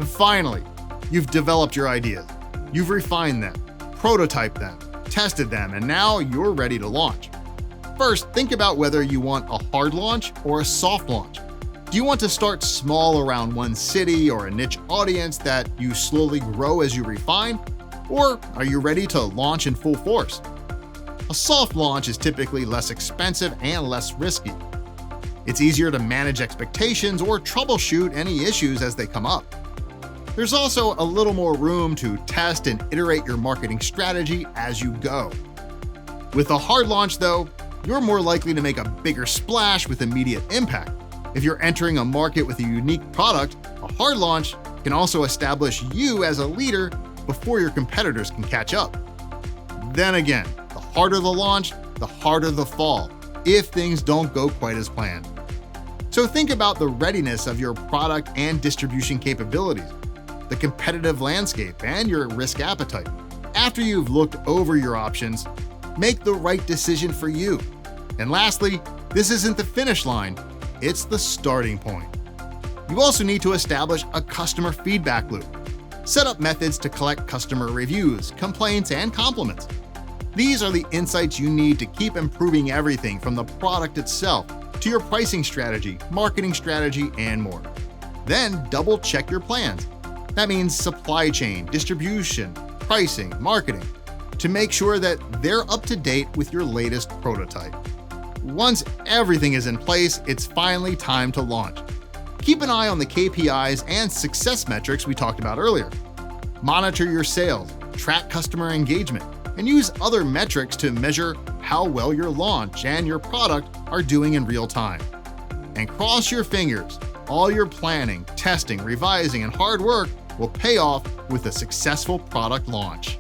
Finally, you've developed your ideas. You've refined them, prototyped them, tested them, and now you're ready to launch. First, think about whether you want a hard launch or a soft launch. Do you want to start small around one city or a niche audience that you slowly grow as you refine? Or are you ready to launch in full force? A soft launch is typically less expensive and less risky. It's easier to manage expectations or troubleshoot any issues as they come up. There's also a little more room to test and iterate your marketing strategy as you go. With a hard launch, though, you're more likely to make a bigger splash with immediate impact. If you're entering a market with a unique product, a hard launch can also establish you as a leader before your competitors can catch up. Then again, the harder the launch, the harder the fall, if things don't go quite as planned. So think about the readiness of your product and distribution capabilities, the competitive landscape, and your risk appetite. After you've looked over your options, make the right decision for you. And lastly, this isn't the finish line, it's the starting point. You also need to establish a customer feedback loop. Set up methods to collect customer reviews, complaints, and compliments. These are the insights you need to keep improving everything from the product itself to your pricing strategy, marketing strategy, and more. Then double-check your plans. That means supply chain, distribution, pricing, marketing, to make sure that they're up to date with your latest prototype. Once everything is in place, it's finally time to launch. Keep an eye on the KPIs and success metrics we talked about earlier. Monitor your sales, track customer engagement, and use other metrics to measure how well your launch and your product are doing in real time. And cross your fingers, all your planning, testing, revising, and hard work will pay off with a successful product launch.